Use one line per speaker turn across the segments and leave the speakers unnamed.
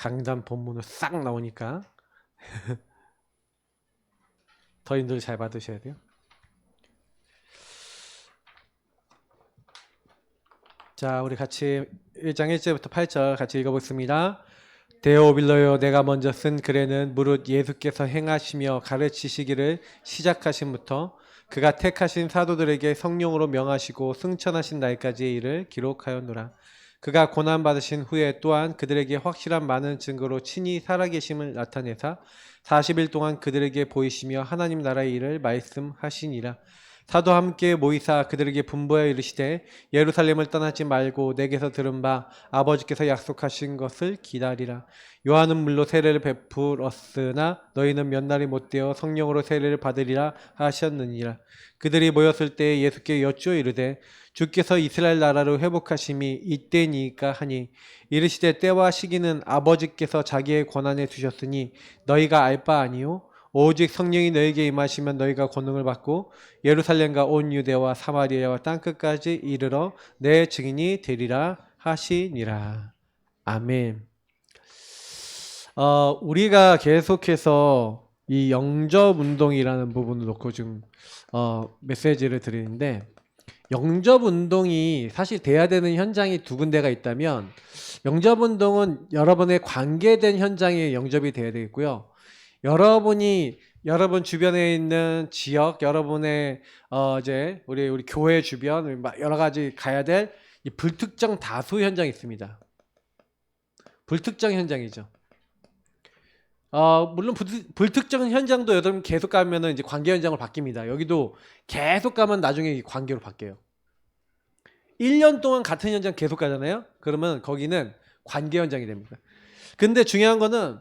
강단 본문으로 싹 나오니까 더인들 잘 받으셔야 돼요. 자, 우리 같이 1장 1절부터 8절 같이 읽어보겠습니다. 데오빌로요, 내가 먼저 쓴 글에는 무릇 예수께서 행하시며 가르치시기를 시작하신부터 그가 택하신 사도들에게 성령으로 명하시고 승천하신 날까지의 일을 기록하였노라. 그가 고난받으신 후에 또한 그들에게 확실한 많은 증거로 친히 살아계심을 나타내사 40일 동안 그들에게 보이시며 하나님 나라의 일을 말씀하시니라. 사도 함께 모이사 그들에게 분부하여 이르시되 예루살렘을 떠나지 말고 내게서 들은 바 아버지께서 약속하신 것을 기다리라. 요한은 물로 세례를 베풀었으나 너희는 몇 날이 못되어 성령으로 세례를 받으리라 하셨느니라. 그들이 모였을 때 예수께 여쭈어 이르되 주께서 이스라엘 나라를 회복하심이 이때니까 하니 이르시되 때와 시기는 아버지께서 자기의 권한에 두셨으니 너희가 알 바 아니요 오직 성령이 너희에게 임하시면 너희가 권능을 받고 예루살렘과 온 유대와 사마리아와 땅끝까지 이르러 내 증인이 되리라 하시니라. 아멘. 우리가 계속해서 이 영접운동이라는 부분을 놓고 좀 메시지를 드리는데, 영접운동이 사실 돼야 되는 현장이 두 군데가 있다면 영접운동은 여러분의 관계된 현장에 영접이 돼야 되겠고요. 여러분 주변에 있는 지역, 여러분의 이제 우리 교회 주변 여러 가지 가야 될 이 불특정 다수 현장이 있습니다. 불특정 현장이죠. 물론 불특정 현장도 여러분 계속 가면은 이제 관계 현장으로 바뀝니다. 여기도 계속 가면 나중에 관계로 바뀌어요. 1년 동안 같은 현장 계속 가잖아요. 그러면 거기는 관계 현장이 됩니다. 근데 중요한 거는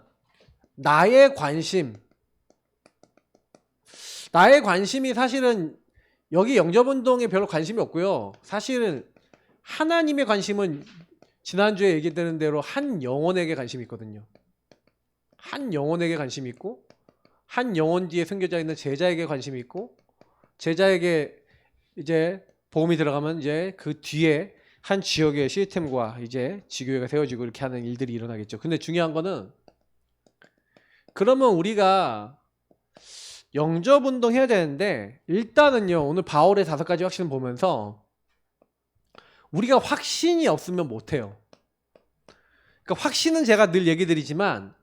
나의 관심이 사실은 여기 영접운동에 별로 관심이 없고요. 사실은 하나님의 관심은 지난주에 얘기되는 대로 한 영혼에게 관심이 있거든요. 한 영혼에게 관심이 있고 한 영혼 뒤에 숨겨져 있는 제자에게 관심이 있고 제자에게 이제 복음이 들어가면 이제 그 뒤에 한 지역의 시스템과 이제 지교회가 세워지고 이렇게 하는 일들이 일어나겠죠. 근데 중요한 거는 그러면 우리가 영접운동 해야 되는데 일단은요 오늘 바울의 5가지 확신을 보면서 우리가 확신이 없으면 못해요. 그러니까 확신은 제가 늘 얘기 드리지만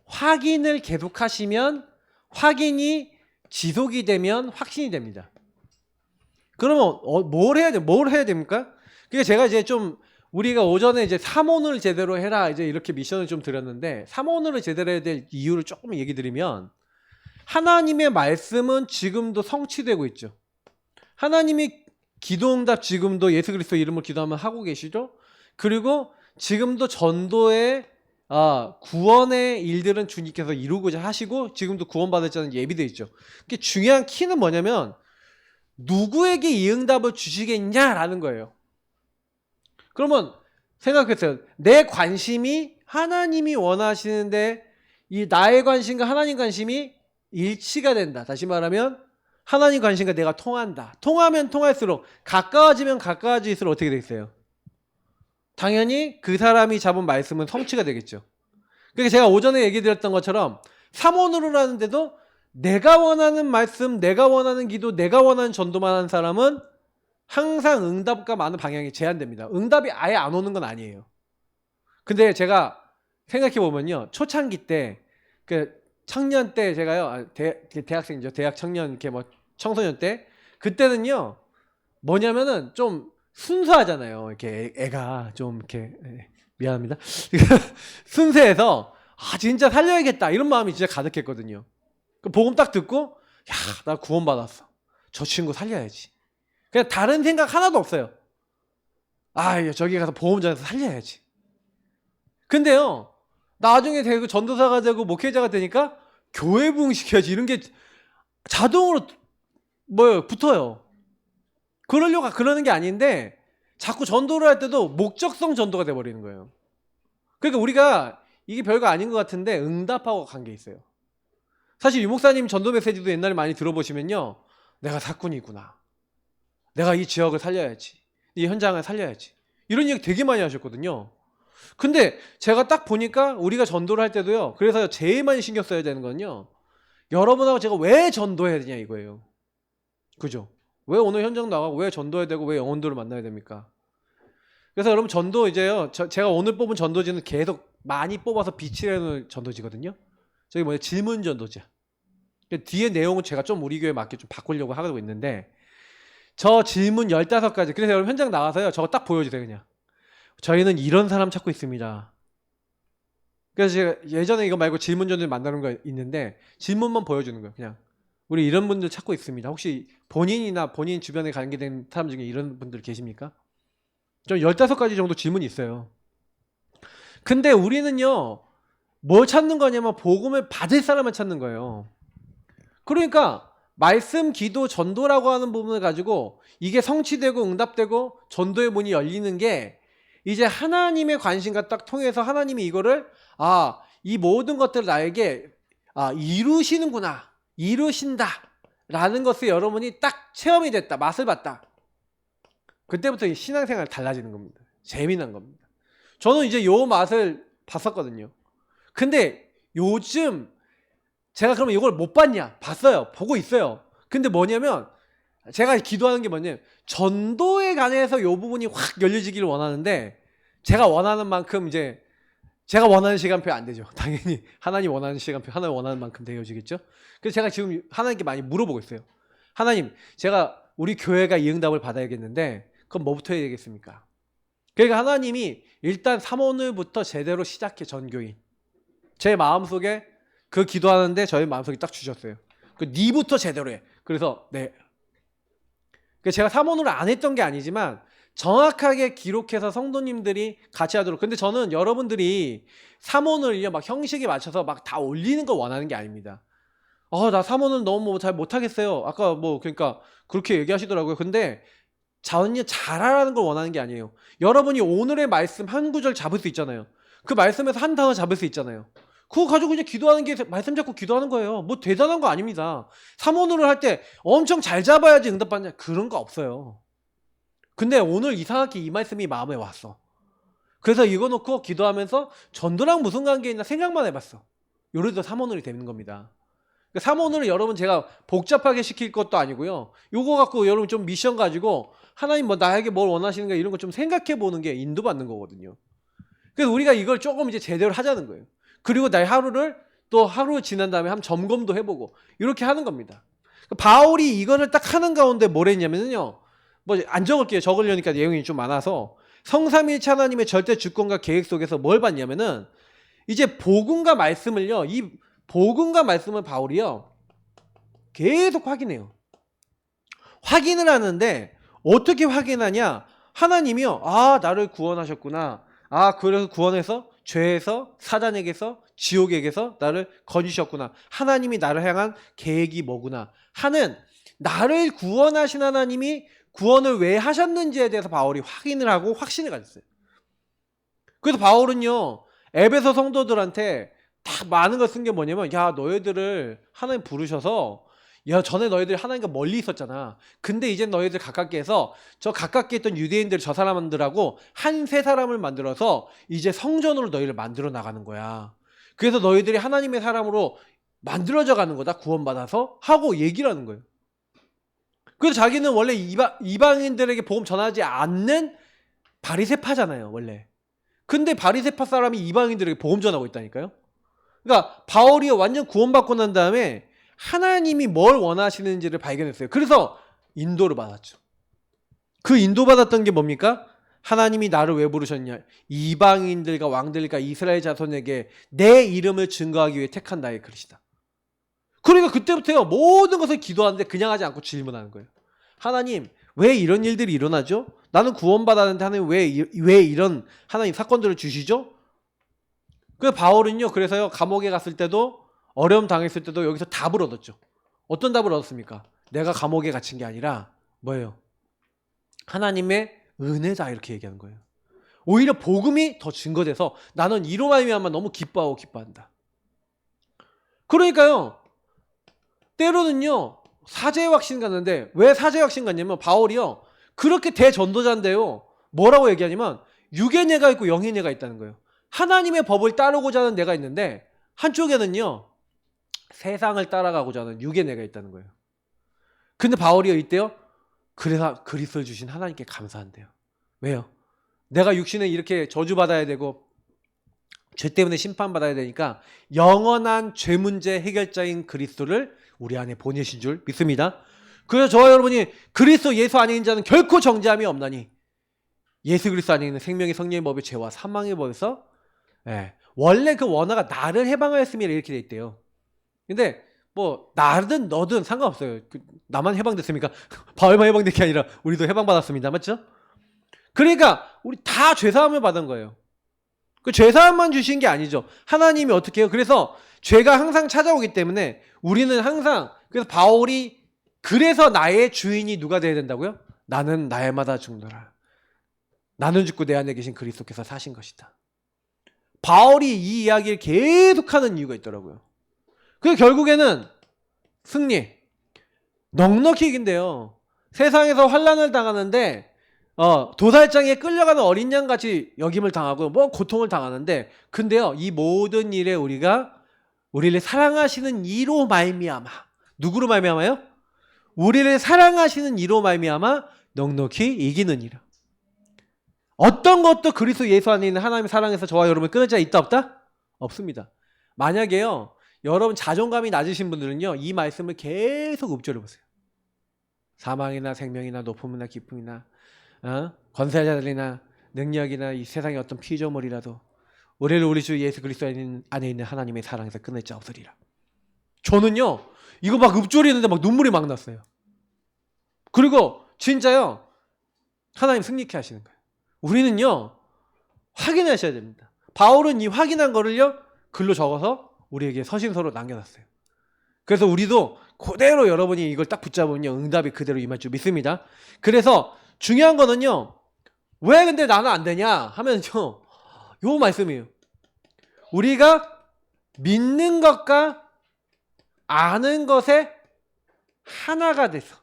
확인을 계속하시면 확인이 지속이 되면 확신이 됩니다. 그러면 뭘 해야 됩니까? 그러니까 제가 이제 좀 우리가 오전에 이제 삼원을 제대로 해라 이제 이렇게 미션을 좀 드렸는데 삼원을 제대로 해야 될 이유를 조금 얘기 드리면 하나님의 말씀은 지금도 성취되고 있죠. 하나님이 기도응답 지금도 예수 그리스도 이름으로 기도하면 하고 계시죠. 그리고 지금도 전도의 구원의 일들은 주님께서 이루고자 하시고 지금도 구원받을 자는 예비되어 있죠. 중요한 키는 뭐냐면 누구에게 이 응답을 주시겠냐라는 거예요. 그러면 생각했어요. 내 관심이 하나님이 원하시는데 이 나의 관심과 하나님 관심이 일치가 된다. 다시 말하면 하나님 관심과 내가 통한다. 통하면 통할수록 가까워지면 가까워질수록 어떻게 되겠어요? 당연히 그 사람이 잡은 말씀은 성취가 되겠죠. 그러니까 제가 오전에 얘기 드렸던 것처럼 삼원으로 하는데도 내가 원하는 말씀, 내가 원하는 기도, 내가 원하는 전도만 하는 사람은 항상 응답과 많은 방향이 제한됩니다. 응답이 아예 안 오는 건 아니에요. 근데 제가 생각해보면요. 초창기 때, 청년 때 제가요, 대학생이죠. 대학 청년, 이렇게 청소년 때, 그때는요, 뭐냐면은 좀 순수하잖아요. 이렇게 애가 좀 이렇게, 미안합니다. 순수해서, 진짜 살려야겠다. 이런 마음이 진짜 가득했거든요. 복음 딱 듣고, 나 구원받았어. 저 친구 살려야지. 그냥 다른 생각 하나도 없어요. 저기 가서 보험자에서 살려야지. 근데요, 나중에 되고 전도사가 되고 목회자가 되니까 교회 부흥시켜야지 이런 게 자동으로 붙어요. 그러는 게 아닌데 자꾸 전도를 할 때도 목적성 전도가 돼버리는 거예요. 그러니까 우리가 이게 별거 아닌 것 같은데 응답하고 관계 있어요. 사실 유 목사님 전도 메시지도 옛날에 많이 들어보시면요, 내가 사꾼이구나. 내가 이 지역을 살려야지. 이 현장을 살려야지. 이런 얘기 되게 많이 하셨거든요. 근데 제가 딱 보니까 우리가 전도를 할 때도요. 그래서 제일 많이 신경 써야 되는 건요. 여러분하고 제가 왜 전도해야 되냐 이거예요. 그죠? 왜 오늘 현장 나가고 왜 전도해야 되고 왜 영혼들을 만나야 됩니까? 그래서 여러분 전도 이제요. 제가 오늘 뽑은 전도지는 계속 많이 뽑아서 비치라는 전도지거든요. 저기 뭐냐 질문 전도지. 뒤에 내용은 제가 좀 우리 교회 맞게 좀 바꾸려고 하고 있는데 저 질문 15가지. 그래서 여러분 현장 나가서요. 저거 딱 보여주세요 그냥. 저희는 이런 사람 찾고 있습니다. 그래서 제가 예전에 이거 말고 질문 전도지 만나는 거 있는데 질문만 보여주는 거예요. 그냥 우리 이런 분들 찾고 있습니다. 혹시 본인이나 본인 주변에 관계된 사람 중에 이런 분들 계십니까? 좀 15가지 정도 질문이 있어요. 근데 우리는요. 뭘 찾는 거냐면 복음을 받을 사람을 찾는 거예요. 그러니까 말씀, 기도, 전도라고 하는 부분을 가지고 이게 성취되고 응답되고 전도의 문이 열리는 게 이제 하나님의 관심과 딱 통해서 하나님이 이거를 이 모든 것들을 나에게 이루시는구나, 이루신다 라는 것을 여러분이 딱 체험이 됐다, 맛을 봤다. 그때부터 신앙생활 달라지는 겁니다. 재미난 겁니다. 저는 이제 요 맛을 봤었거든요. 근데 요즘 제가 그러면 이걸 못 봤냐? 봤어요. 보고 있어요. 근데 뭐냐면 제가 기도하는 게 뭐냐면 전도에 관해서 요 부분이 확 열려지기를 원하는데 제가 원하는 만큼 이제 제가 원하는 시간표 안 되죠. 당연히 하나님 원하는 시간표 하나님 원하는 만큼 되어지겠죠. 그래서 제가 지금 하나님께 많이 물어보고 있어요. 하나님, 제가 우리 교회가 이 응답을 받아야겠는데 그럼 뭐부터 해야 되겠습니까? 그러니까 하나님이 일단 3오늘부터 제대로 시작해 전교인. 제 마음속에 그 기도하는데 저희 마음속에 딱 주셨어요. 니부터 제대로 해. 그래서 네. 제가 3원으로 안 했던 게 아니지만 정확하게 기록해서 성도님들이 같이 하도록. 근데 저는 여러분들이 3원을요 막 형식에 맞춰서 막 다 올리는 거 원하는 게 아닙니다. 나 3원은 너무 잘 못하겠어요. 아까 그러니까 그렇게 얘기하시더라고요. 근데 자언니 잘하라는 걸 원하는 게 아니에요. 여러분이 오늘의 말씀 한 구절 잡을 수 있잖아요. 그 말씀에서 한 단어 잡을 수 있잖아요. 그거 가지고 그냥 기도하는 게 말씀 잡고 기도하는 거예요. 뭐 대단한 거 아닙니다. 3원으로 할 때 엄청 잘 잡아야지 응답받냐 그런 거 없어요. 근데 오늘 이상하게 이 말씀이 마음에 왔어. 그래서 이거 놓고 기도하면서 전도랑 무슨 관계 있나 생각만 해봤어. 요래도 3원으로 되는 겁니다. 3원으로 여러분 제가 복잡하게 시킬 것도 아니고요. 요거 갖고 여러분 좀 미션 가지고 하나님 뭐 나에게 뭘 원하시는가 이런 거 좀 생각해 보는 게 인도받는 거거든요. 그래서 우리가 이걸 조금 이제 제대로 하자는 거예요. 그리고 날 하루를 또 하루 지난 다음에 한번 점검도 해보고 이렇게 하는 겁니다. 바울이 이거를 딱 하는 가운데 뭘 했냐면요. 뭐 안 적을게요. 적으려니까 내용이 좀 많아서 성삼위일체 하나님의 절대 주권과 계획 속에서 뭘 봤냐면은 이제 복음과 말씀을요. 이 복음과 말씀을 바울이요. 계속 확인해요. 확인을 하는데 어떻게 확인하냐? 하나님이요. 나를 구원하셨구나. 그래서 구원해서 죄에서 사단에게서 지옥에게서 나를 건지셨구나. 하나님이 나를 향한 계획이 뭐구나 하는 나를 구원하신 하나님이 구원을 왜 하셨는지에 대해서 바울이 확인을 하고 확신을 가졌어요. 그래서 바울은요. 에베소 성도들한테 다 많은 걸 쓴 게 뭐냐면 너희들을 하나님 부르셔서 전에 너희들 하나님과 멀리 있었잖아. 근데 이제 너희들 가깝게 해서 저 가깝게 있던 유대인들 저 사람들하고 한 세 사람을 만들어서 이제 성전으로 너희를 만들어 나가는 거야. 그래서 너희들이 하나님의 사람으로 만들어져 가는 거다. 구원받아서 하고 얘기를 하는 거예요. 그래서 자기는 원래 이방인들에게 복음 전하지 않는 바리새파잖아요. 원래. 근데 바리새파 사람이 이방인들에게 복음 전하고 있다니까요. 그러니까 바울이 완전 구원받고 난 다음에 하나님이 뭘 원하시는지를 발견했어요. 그래서 인도를 받았죠. 그 인도받았던 게 뭡니까? 하나님이 나를 왜 부르셨냐? 이방인들과 왕들과 이스라엘 자손에게 내 이름을 증거하기 위해 택한 나의 그릇이다. 그러니까 그때부터요. 모든 것을 기도하는데 그냥 하지 않고 질문하는 거예요. 하나님 왜 이런 일들이 일어나죠? 나는 구원받았는데 하나님 왜 이런 하나님 사건들을 주시죠? 그 바울은요. 그래서요. 감옥에 갔을 때도 어려움 당했을 때도 여기서 답을 얻었죠. 어떤 답을 얻었습니까? 내가 감옥에 갇힌 게 아니라 뭐예요? 하나님의 은혜다 이렇게 얘기하는 거예요. 오히려 복음이 더 증거돼서 나는 이로 말미암아 너무 기뻐하고 기뻐한다. 그러니까요. 때로는요. 사제의 확신 갔는데 왜 사제의 확신 갔냐면 바울이요. 그렇게 대전도자인데요. 뭐라고 얘기하냐면 육의 내가 있고 영의 내가 있다는 거예요. 하나님의 법을 따르고자 하는 내가 있는데 한쪽에는요 세상을 따라가고자 하는 육의 내가 있다는 거예요. 근데 바울이 이때요 그래서 그리스도를 주신 하나님께 감사한대요. 왜요? 내가 육신에 이렇게 저주받아야 되고 죄 때문에 심판받아야 되니까 영원한 죄 문제 해결자인 그리스도를 우리 안에 보내신 줄 믿습니다. 그래서 저와 여러분이 그리스도 예수 안에 있는 자는 결코 정죄함이 없나니 예수 그리스도 안에 있는 생명의 성령의 법의 죄와 사망의 법에서 원래 그 원어가 나를 해방하였음이라 이렇게 돼 있대요. 근데 뭐 나든 너든 상관없어요. 나만 해방됐습니까? 바울만 해방된 게 아니라 우리도 해방받았습니다. 맞죠? 그러니까 우리 다 죄사함을 받은 거예요. 그 죄사함만 주신 게 아니죠. 하나님이 어떻게 해요? 그래서 죄가 항상 찾아오기 때문에 우리는 항상 그래서 바울이 그래서 나의 주인이 누가 돼야 된다고요? 나는 날마다 죽노라. 나는 죽고 내 안에 계신 그리스도께서 사신 것이다. 바울이 이 이야기를 계속하는 이유가 있더라고요. 그래서 결국에는 승리. 넉넉히 이긴대요. 세상에서 환난을 당하는데 도살장에 끌려가는 어린 양같이 여김을 당하고 뭐 고통을 당하는데 근데요 이 모든 일에 우리를 사랑하시는 이로 말미암아 누구로 말미암아요? 우리를 사랑하시는 이로 말미암아 넉넉히 이기느니라. 어떤 것도 그리스도 예수 안에 있는 하나님의 사랑에서 저와 여러분 끊어져 있다 없다? 없습니다. 만약에요 여러분 자존감이 낮으신 분들은요 이 말씀을 계속 읊조려 보세요. 사망이나 생명이나 높음이나 깊음이나 권세자들이나 능력이나 이 세상의 어떤 피조물이라도 우리를 우리 주 예수 그리스도 안에 있는 하나님의 사랑에서 끊을 자 없으리라. 저는요 이거 막 읊조리는데 막 눈물이 막 났어요. 그리고 진짜요 하나님 승리케 하시는 거예요. 우리는요 확인하셔야 됩니다. 바울은 이 확인한 거를요 글로 적어서 우리에게 서신서로 남겨놨어요. 그래서 우리도 그대로 여러분이 이걸 딱 붙잡으면요 응답이 그대로 임할 줄 믿습니다. 그래서 중요한 거는요 왜 근데 나는 안 되냐 하면요 요 말씀이에요. 우리가 믿는 것과 아는 것에 하나가 돼서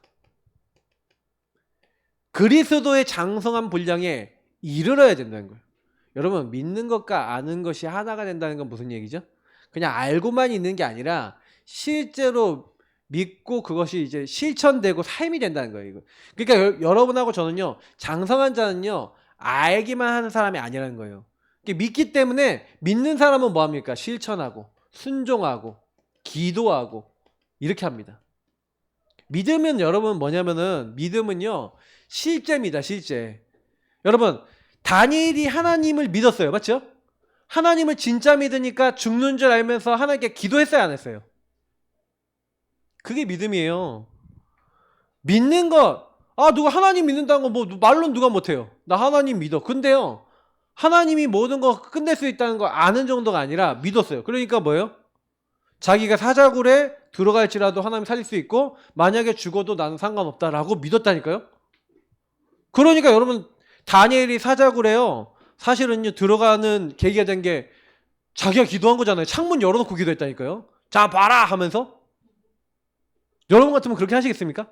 그리스도의 장성한 분량에 이르러야 된다는 거예요. 여러분 믿는 것과 아는 것이 하나가 된다는 건 무슨 얘기죠? 그냥 알고만 있는 게 아니라 실제로 믿고 그것이 이제 실천되고 삶이 된다는 거예요. 그러니까 여러분하고 저는요 장성한 자는요 알기만 하는 사람이 아니라는 거예요. 믿기 때문에 믿는 사람은 뭐합니까? 실천하고 순종하고 기도하고 이렇게 합니다. 믿으면 여러분 뭐냐면은 믿음은요 실제입니다. 실제. 여러분 다니엘이 하나님을 믿었어요. 맞죠? 하나님을 진짜 믿으니까 죽는 줄 알면서 하나님께 기도했어요? 안 했어요? 그게 믿음이에요. 믿는 것, 누가 하나님 믿는다는 거 뭐 말로는 누가 못해요. 나 하나님 믿어. 근데요 하나님이 모든 거 끝낼 수 있다는 거 아는 정도가 아니라 믿었어요. 그러니까 뭐예요? 자기가 사자굴에 들어갈지라도 하나님 살릴 수 있고 만약에 죽어도 나는 상관없다라고 믿었다니까요. 그러니까 여러분 다니엘이 사자굴에요 사실은요 들어가는 계기가 된 게 자기가 기도한 거잖아요. 창문 열어놓고 기도했다니까요. 자 봐라 하면서. 여러분 같으면 그렇게 하시겠습니까?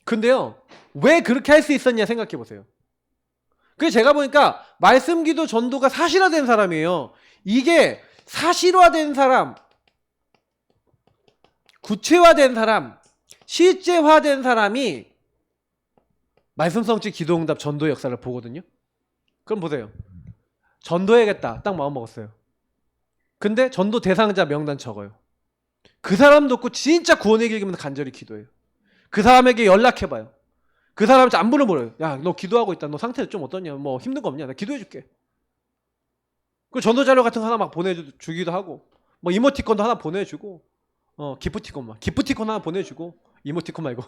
근데요 왜 그렇게 할 수 있었냐 생각해 보세요. 그래서 제가 보니까 말씀 기도 전도가 사실화된 사람이에요. 이게 사실화된 사람, 구체화된 사람, 실제화된 사람이 말씀 성취 기도 응답 전도 역사를 보거든요. 그럼 보세요. 전도해야겠다 딱 마음 먹었어요. 근데 전도 대상자 명단 적어요. 그 사람도 없고 진짜 구원의 길기면 간절히 기도해요. 그 사람에게 연락해봐요. 그 사람한테 안부를 물어요. 야, 너 기도하고 있다. 너 상태 좀 어떠냐? 뭐 힘든 거 없냐? 나 기도해줄게. 그 전도 자료 같은 거 하나 막 보내주기도 하고, 뭐 이모티콘도 하나 보내주고, 기프티콘 하나 보내주고, 이모티콘 말고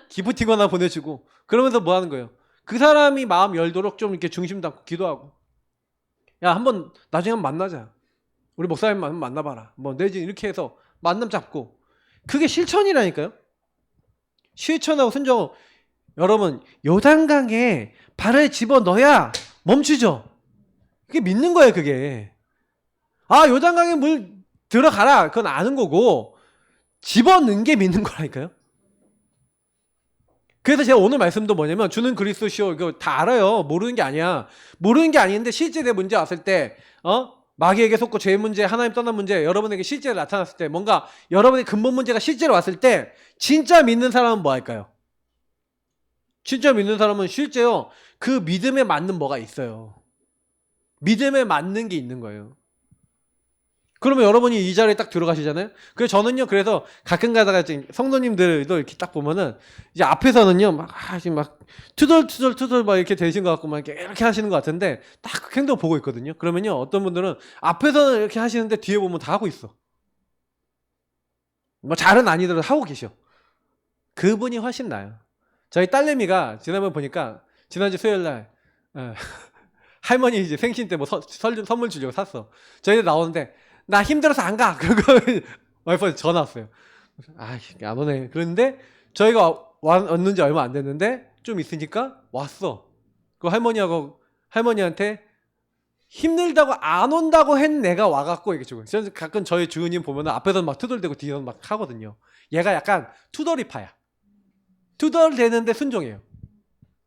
기프티콘 하나 보내주고, 그러면서 뭐 하는 거예요? 그 사람이 마음 열도록 좀 이렇게 중심 담고 기도하고, 야, 한번 나중에 한번 만나자. 우리 목사님 한번 만나봐라. 뭐 내지 이렇게 해서 만남 잡고, 그게 실천이라니까요. 실천하고 순종. 여러분 요단강에 발을 집어넣어야 멈추죠. 그게 믿는 거예요. 그게 요단강에 물 들어가라 그건 아는 거고 집어넣는 게 믿는 거라니까요. 그래서 제가 오늘 말씀도 뭐냐면 주는 그리스도시요 이거 다 알아요. 모르는 게 아니야. 모르는 게 아닌데 실제 내 문제 왔을 때 마귀에게 속고 죄의 문제, 하나님 떠난 문제, 여러분에게 실제로 나타났을 때 뭔가 여러분의 근본 문제가 실제로 왔을 때 진짜 믿는 사람은 뭐 할까요? 진짜 믿는 사람은 실제요 그 믿음에 맞는 뭐가 있어요. 믿음에 맞는 게 있는 거예요. 그러면 여러분이 이 자리에 딱 들어가시잖아요. 그래서 저는요, 그래서 가끔 가다가 성도님들도 이렇게 딱 보면은 이제 앞에서는요, 지금 투덜투덜 막 이렇게 되신 것 같고 막 이렇게 하시는 것 같은데 딱 그 행동 보고 있거든요. 그러면요, 어떤 분들은 앞에서는 이렇게 하시는데 뒤에 보면 다 하고 있어. 뭐 잘은 아니더라도 하고 계셔. 그분이 훨씬 나아요. 저희 딸내미가 지난번 보니까 지난주 수요일 날 할머니 이제 생신 때 뭐 선물 주려고 샀어. 저희들 나오는데 나 힘들어서 안 가. 그러고 와이프한테 전화 왔어요. 안 오네. 그런데 저희가 왔는지 얼마 안 됐는데 좀 있으니까 왔어. 그 할머니한테 힘들다고 안 온다고 했 내가 와갖고 이게 주고. 저는 가끔 저희 주은님 보면은 앞에서 막 투덜대고 뒤에서 막 하거든요. 얘가 약간 투덜이파야. 투덜대는데 순종해요.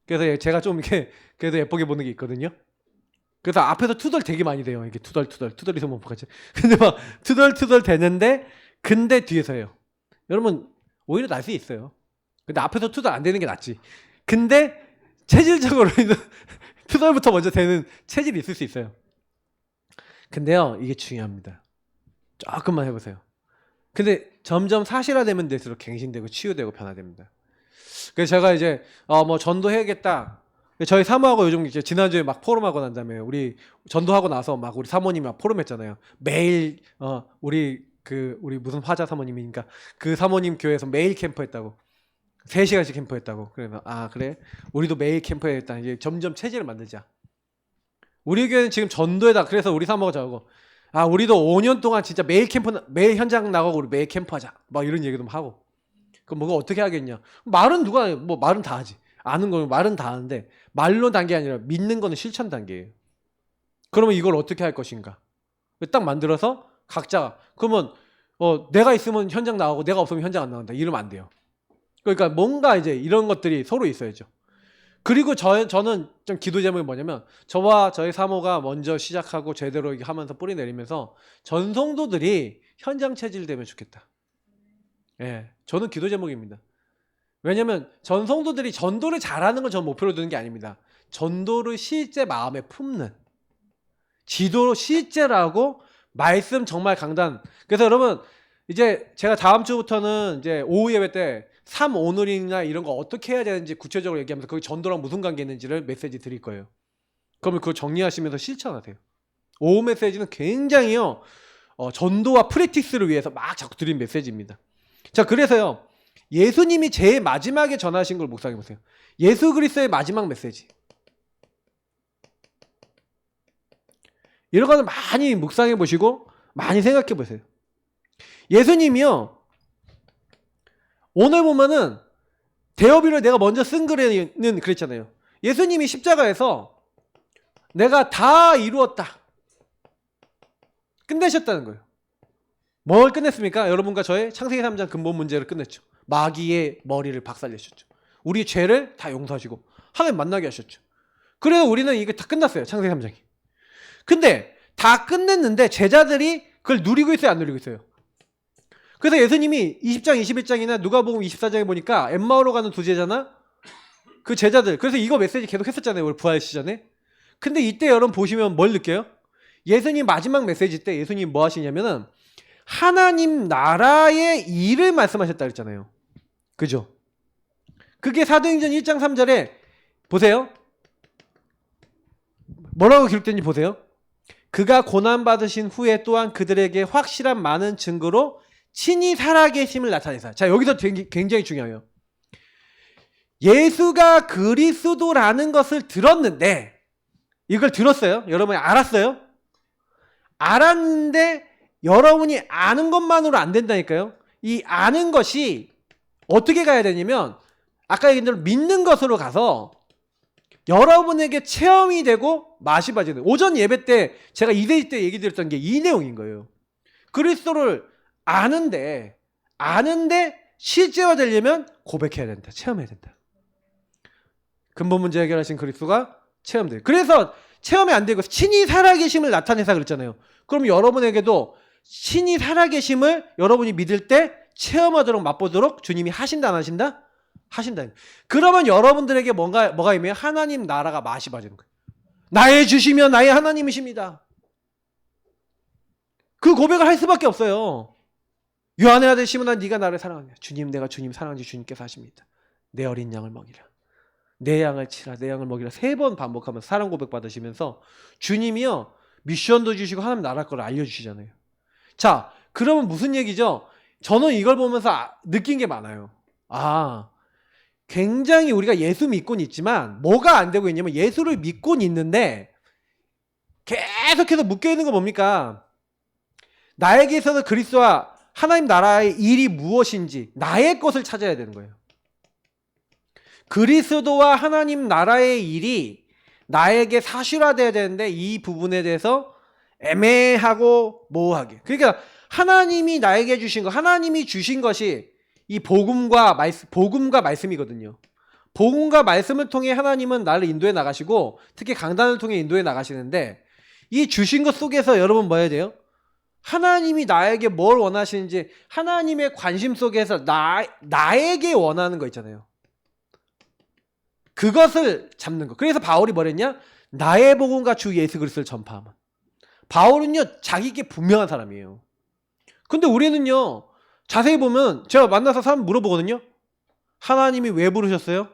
그래서 제가 좀 이렇게 그래도 예쁘게 보는 게 있거든요. 그래서 앞에서 투덜 되게 많이 돼요. 이게 투덜이 소문 같이. 근데 막 투덜 되는데 근데 뒤에서 해요. 여러분 오히려 날 수 있어요. 근데 앞에서 투덜 안 되는 게 낫지. 근데 체질적으로 투덜부터 먼저 되는 체질이 있을 수 있어요. 근데요 이게 중요합니다. 조금만 해보세요. 근데 점점 사실화되면 될수록 갱신되고 치유되고 변화됩니다. 그래서 제가 이제 뭐 전도해야겠다. 저희 사모하고 요즘 이제 지난주에 막 포럼하고 난 다음에 우리 전도하고 나서 막 우리 사모님이 막 포럼했잖아요. 매일 우리 무슨 화자 사모님이니까 그 사모님 교회에서 매일 캠프했다고. 3시간씩 캠프했다고. 그래서 그래 매일 캠프해야겠다. 이제 점점 체질을 만들자. 우리 교회는 지금 전도에다 그래서 우리 사모가 저하고 우리도 5년 동안 진짜 매일 매일 현장 나가고 우리 매일 캠프하자. 막 이런 얘기도 하고. 그럼 뭐가 어떻게 하겠냐? 말은 말은 다 하지. 아는 거는 말은 다 하는데 말로 단계 아니라 믿는 거는 실천 단계예요. 그러면 이걸 어떻게 할 것인가? 딱 만들어서 각자 그러면 내가 있으면 현장 나가고 내가 없으면 현장 안 나간다. 이러면 안 돼요. 그러니까 뭔가 이제 이런 것들이 서로 있어야죠. 그리고 저는 좀 기도 제목이 뭐냐면 저와 저희 사모가 먼저 시작하고 제대로 하면서 뿌리 내리면서 전성도들이 현장 체질되면 좋겠다. 예, 저는 기도 제목입니다. 왜냐면 전성도들이 전도를 잘하는 걸 전 목표로 두는 게 아닙니다. 전도를 실제 마음에 품는 지도로 실제라고 말씀 정말 강단. 그래서 여러분 이제 제가 다음 주부터는 이제 오후 예배 때 3오늘이나 이런 거 어떻게 해야 되는지 구체적으로 얘기하면서 그게 전도랑 무슨 관계 있는지를 메시지 드릴 거예요. 그러면 그거 정리하시면서 실천하세요. 오후 메시지는 굉장히요 전도와 프랙티스를 위해서 막 자꾸 드린 메시지입니다. 자, 그래서요 예수님이 제일 마지막에 전하신 걸 묵상해 보세요. 예수 그리스도의 마지막 메시지. 이런 거는 많이 묵상해 보시고 많이 생각해 보세요. 예수님이요 오늘 보면은 대어비를 내가 먼저 쓴 글에는 그랬잖아요. 예수님이 십자가에서 내가 다 이루었다 끝내셨다는 거예요. 뭘 끝냈습니까? 여러분과 저의 창세기 3장 근본 문제를 끝냈죠. 마귀의 머리를 박살내셨죠. 우리 죄를 다 용서하시고 하나님 만나게 하셨죠. 그래서 우리는 이게 다 끝났어요. 창세기 3장이. 근데 다 끝냈는데 제자들이 그걸 누리고 있어요? 안 누리고 있어요? 그래서 예수님이 20장 21장이나 누가복음 24장에 보니까 엠마오로 가는 두 제자나 그 제자들 그래서 이거 메시지 계속 했었잖아요. 우리 부활 시전에. 근데 이때 여러분 보시면 뭘 느껴요? 예수님 마지막 메시지 때 예수님 뭐 하시냐면은 하나님 나라의 일을 말씀하셨다 그랬잖아요. 그죠? 그게 사도행전 1장 3절에 보세요. 뭐라고 기록된지 보세요. 그가 고난받으신 후에 또한 그들에게 확실한 많은 증거로 친히 살아계심을 나타내사. 자, 여기서 굉장히 중요해요. 예수가 그리스도라는 것을 들었는데 이걸 들었어요? 여러분이 알았어요? 알았는데 여러분이 아는 것만으로 안 된다니까요. 이 아는 것이 어떻게 가야 되냐면 아까 얘기한 대로 믿는 것으로 가서 여러분에게 체험이 되고 맛이 빠지는. 오전 예배 때 제가 2대1 때 얘기 드렸던 게 이 내용인 거예요. 그리스도를 아는데 실제화 되려면 고백해야 된다. 체험해야 된다. 근본 문제 해결하신 그리스도가 체험돼요. 그래서 체험이 안 되고 신이 살아계심을 나타내사 그랬잖아요. 그럼 여러분에게도 신이 살아계심을 여러분이 믿을 때 체험하도록 맛보도록 주님이 하신다 안 하신다? 하신다. 그러면 여러분들에게 뭐가 임해요? 하나님 나라가 맛이 빠지는 거예요. 나의 주시면 나의 하나님이십니다. 그 고백을 할 수밖에 없어요. 요한의 아들 시몬아 네가 나를 사랑하냐? 주님 내가 주님 사랑하지 주님께서 하십니다. 내 어린 양을 먹이라. 내 양을 치라. 내 양을 먹이라. 3번 반복하면서 사랑 고백 받으시면서 주님이요 미션도 주시고 하나님 나라 걸 알려주시잖아요. 자 그러면 무슨 얘기죠? 저는 이걸 보면서 느낀 게 많아요. 굉장히 우리가 예수 믿고는 있지만 뭐가 안 되고 있냐면 예수를 믿고는 있는데 계속해서 묶여있는 거 뭡니까? 나에게 있어서 그리스도와 하나님 나라의 일이 무엇인지 나의 것을 찾아야 되는 거예요. 그리스도와 하나님 나라의 일이 나에게 사실화돼야 되는데 이 부분에 대해서 애매하고 모호하게. 그러니까 하나님이 나에게 주신 것, 하나님이 주신 것이 이 복음과 말씀이거든요. 복음과 말씀을 통해 하나님은 나를 인도해 나가시고 특히 강단을 통해 인도해 나가시는데 이 주신 것 속에서 여러분 뭐 해야 돼요? 하나님이 나에게 뭘 원하시는지 하나님의 관심 속에서 나에게 원하는 거 있잖아요. 그것을 잡는 거. 그래서 바울이 뭐랬냐? 나의 복음과 주 예수 그리스도를 전파하면. 바울은요 자기께 분명한 사람이에요. 근데 우리는요 자세히 보면 제가 만나서 사람 물어보거든요. 하나님이 왜 부르셨어요?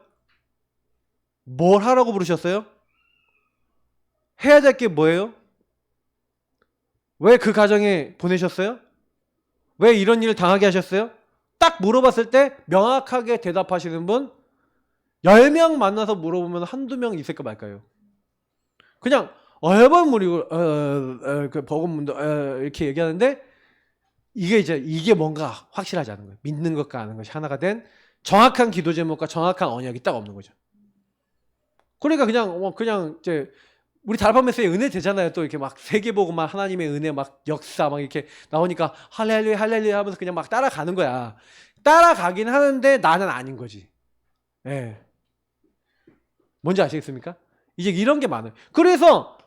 뭘 하라고 부르셨어요? 해야 될 게 뭐예요? 왜 그 가정에 보내셨어요? 왜 이런 일을 당하게 하셨어요? 딱 물어봤을 때 명확하게 대답하시는 분 10명 만나서 물어보면 한두 명 있을까 말까요? 그냥 얼번 무리고 그 복음문도 이렇게 얘기하는데 이게 뭔가 확실하지 않은 거예요. 믿는 것과 아는 것이 하나가 된 정확한 기도 제목과 정확한 언약이 딱 없는 거죠. 그러니까 그냥 이제 우리 다락방 메시지에 은혜 되잖아요. 또 이렇게 막 세계복음만 하나님의 은혜 막 역사 막 이렇게 나오니까 할렐루야 할렐루야 하면서 그냥 막 따라가는 거야. 따라가긴 하는데 나는 아닌 거지. 예. 뭔지 아시겠습니까? 이제 이런 게 많아요. 그래서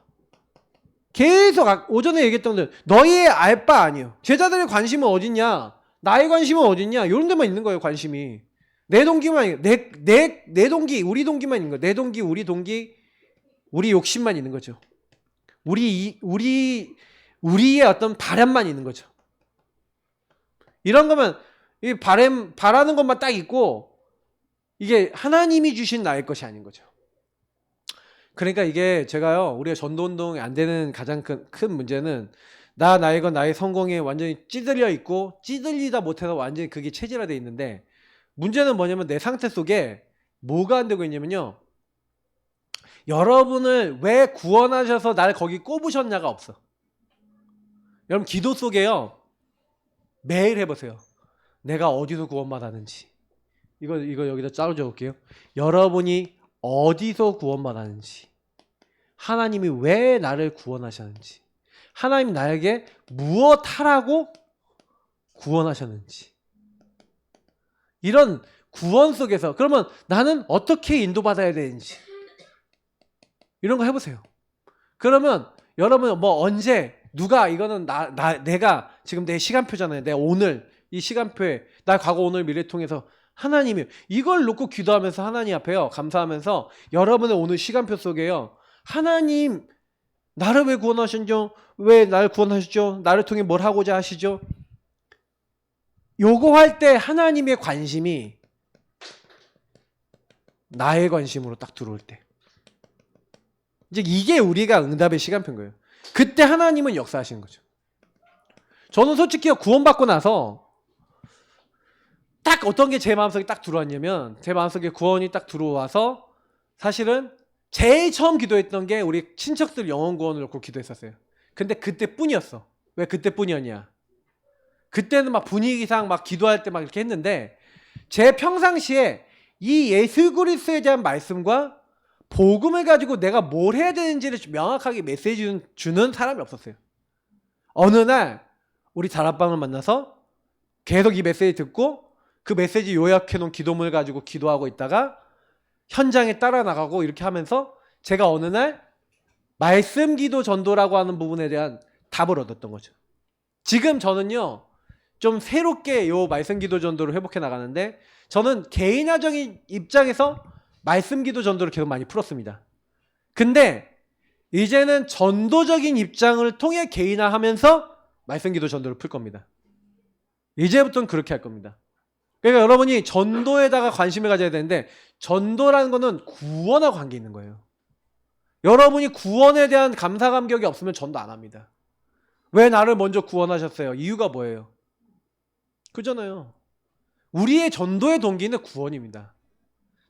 계속 오전에 얘기했던 데 너희의 알 바 아니에요. 제자들의 관심은 어딨냐? 나의 관심은 어딨냐? 이런 데만 있는 거예요. 관심이. 내 동기만 있는 거예요. 내 동기, 우리 동기만 있는 거예요. 내 동기, 우리 동기, 우리 욕심만 있는 거죠. 우리의 어떤 바람만 있는 거죠. 이런 거면 이 바라는 것만 딱 있고 이게 하나님이 주신 나의 것이 아닌 거죠. 그러니까 이게 제가요 우리가 전도운동이 안 되는 가장 큰 문제는 나의 건 나의 성공에 완전히 찌들려 있고 찌들리다 못해서 완전히 그게 체질화되어 있는데 문제는 뭐냐면 내 상태 속에 뭐가 안 되고 있냐면요 여러분을 왜 구원하셔서 날 거기 꼽으셨냐가 없어. 여러분 기도 속에요 매일 해보세요. 내가 어디서 구원받았는지 이거 여기다 짜로 적을게요. 여러분이 어디서 구원받았는지 하나님이 왜 나를 구원하셨는지 하나님이 나에게 무엇 하라고 구원하셨는지 이런 구원 속에서 그러면 나는 어떻게 인도받아야 되는지 이런 거 해보세요. 그러면 여러분 뭐 언제 누가 이거는 내가 지금 내 시간표잖아요. 내 오늘 이 시간표에 나 과거 오늘 미래 통해서 하나님이 이걸 놓고 기도하면서 하나님 앞에요 감사하면서 여러분의 오늘 시간표 속에요 하나님 나를 왜 구원하셨죠? 왜 나를 구원하셨죠? 나를 통해 뭘 하고자 하시죠? 요거 할 때 하나님의 관심이 나의 관심으로 딱 들어올 때 이제 이게 우리가 응답의 시간표인 거예요. 그때 하나님은 역사하시는 거죠. 저는 솔직히 구원받고 나서 딱 어떤 게 제 마음속에 딱 들어왔냐면 제 마음속에 구원이 딱 들어와서 사실은 제일 처음 기도했던 게 우리 친척들 영혼 구원을 놓고 기도했었어요. 근데 그때뿐이었어. 왜 그때뿐이었냐? 그때는 막 분위기상 막 기도할 때 막 이렇게 했는데 제 평상시에 이 예수 그리스도에 대한 말씀과 복음을 가지고 내가 뭘 해야 되는지를 명확하게 메시지 주는 사람이 없었어요. 어느 날 우리 다락방을 만나서 계속 이 메시지 듣고 그 메시지 요약해놓은 기도문을 가지고 기도하고 있다가 현장에 따라 나가고 이렇게 하면서 제가 어느 날 말씀 기도 전도라고 하는 부분에 대한 답을 얻었던 거죠. 지금 저는요, 좀 새롭게 요 말씀 기도 전도를 회복해 나가는데, 저는 개인화적인 입장에서 말씀 기도 전도를 계속 많이 풀었습니다. 근데 이제는 전도적인 입장을 통해 개인화하면서 말씀 기도 전도를 풀 겁니다. 이제부터는 그렇게 할 겁니다. 그러니까 여러분이 전도에다가 관심을 가져야 되는데, 전도라는 거는 구원과 관계 있는 거예요. 여러분이 구원에 대한 감사 감격이 없으면 전도 안 합니다. 왜 나를 먼저 구원하셨어요? 이유가 뭐예요? 그잖아요. 우리의 전도의 동기는 구원입니다.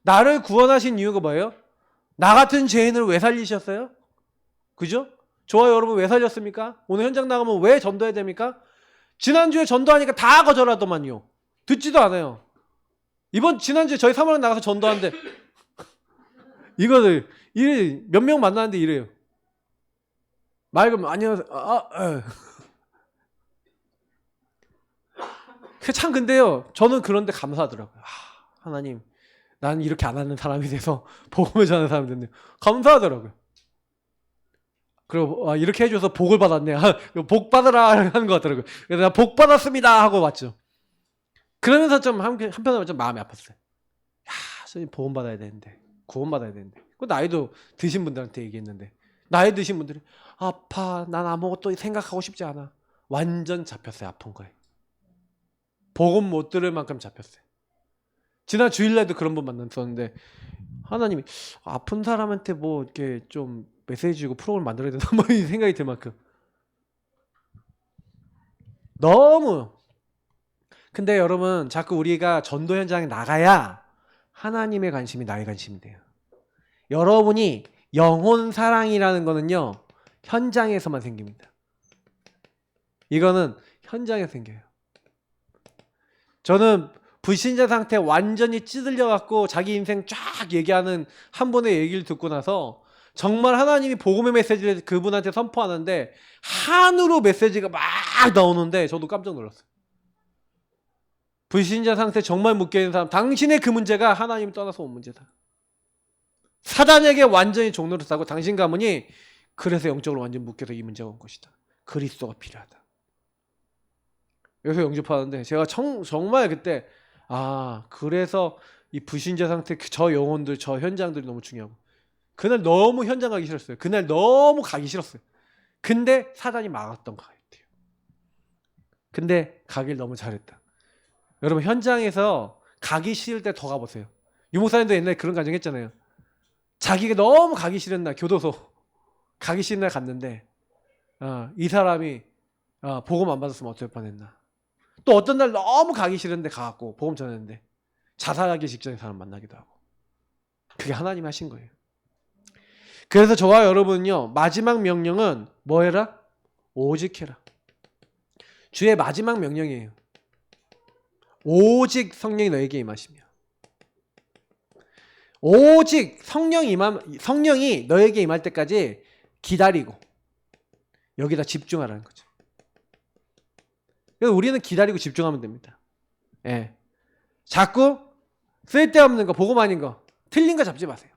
나를 구원하신 이유가 뭐예요? 나 같은 죄인을 왜 살리셨어요? 그죠? 저와 여러분 왜 살렸습니까? 오늘 현장 나가면 왜 전도해야 됩니까? 지난주에 전도하니까 다 거절하더만요. 듣지도 않아요. 지난주에 저희 사모님 나가서 전도하는데 이거를 몇 명 만나는데 이래요. 맑으면 안녕하세요. 참 근데요, 저는 그런데 감사하더라고요. 하나님, 난 이렇게 안 하는 사람이 돼서 복음을 전하는 사람이 됐네요. 감사하더라고요. 그리고 이렇게 해줘서 복을 받았네. 복 받으라 하는 것 같더라고요. 그래서 내가 복 받았습니다 하고 왔죠. 그러면서 좀 한편으로 좀 마음이 아팠어요. 선생님 복음 받아야 되는데, 구원 받아야 되는데. 그 나이도 드신 분들한테 얘기했는데, 나이 드신 분들이 아파, 난 아무것도 생각하고 싶지 않아. 완전 잡혔어요. 아픈 거에. 복음 못 들을 만큼 잡혔어요. 지난 주일날도 그런 분 만났었는데, 하나님이 아픈 사람한테 뭐 이렇게 좀 메시지 주고 프로그램 만들어야 되나 뭐 이 생각이 들 만큼 너무. 근데 여러분, 자꾸 우리가 전도 현장에 나가야 하나님의 관심이 나의 관심이 돼요. 여러분이 영혼 사랑이라는 거는요, 현장에서만 생깁니다. 이거는 현장에서 생겨요. 저는 불신자 상태 완전히 찌들려 갖고 자기 인생 쫙 얘기하는 한 분의 얘기를 듣고 나서 정말 하나님이 복음의 메시지를 그분한테 선포하는데 한으로 메시지가 막 나오는데 저도 깜짝 놀랐어요. 불신자 상태 정말 묶여 있는 사람, 당신의 그 문제가 하나님 떠나서 온 문제다. 사단에게 완전히 종로를 싸고 당신 가문이 그래서 영적으로 완전히 묶여서 이 문제가 온 것이다. 그리스도가 필요하다. 여기서 영접하는데 제가 정말 그때 그래서 이 불신자 상태 저 영혼들, 저 현장들이 너무 중요하고, 그날 너무 현장 가기 싫었어요. 그날 너무 가기 싫었어요. 근데 사단이 막았던 것 같아요. 근데 가길 너무 잘했다. 여러분, 현장에서 가기 싫을 때 더 가보세요. 유목사님도 옛날에 그런 가정 했잖아요. 자기가 너무 가기 싫은 날, 교도소 가기 싫은 날 갔는데 이 사람이 복음 안 받았으면 어쩔 뻔했나. 또 어떤 날 너무 가기 싫은데 가갖고 복음 전했는데 자살하기 직전에 사람 만나기도 하고. 그게 하나님이 하신 거예요. 그래서 저와 여러분은요, 마지막 명령은 뭐 해라? 오직 해라. 주의 마지막 명령이에요. 오직 성령이 너에게 임하시며, 오직 성령이 너에게 임할 때까지 기다리고 여기다 집중하라는 거죠. 그래서 우리는 기다리고 집중하면 됩니다. 예. 자꾸 쓸데없는 거, 복음 아닌 거, 틀린 거 잡지 마세요.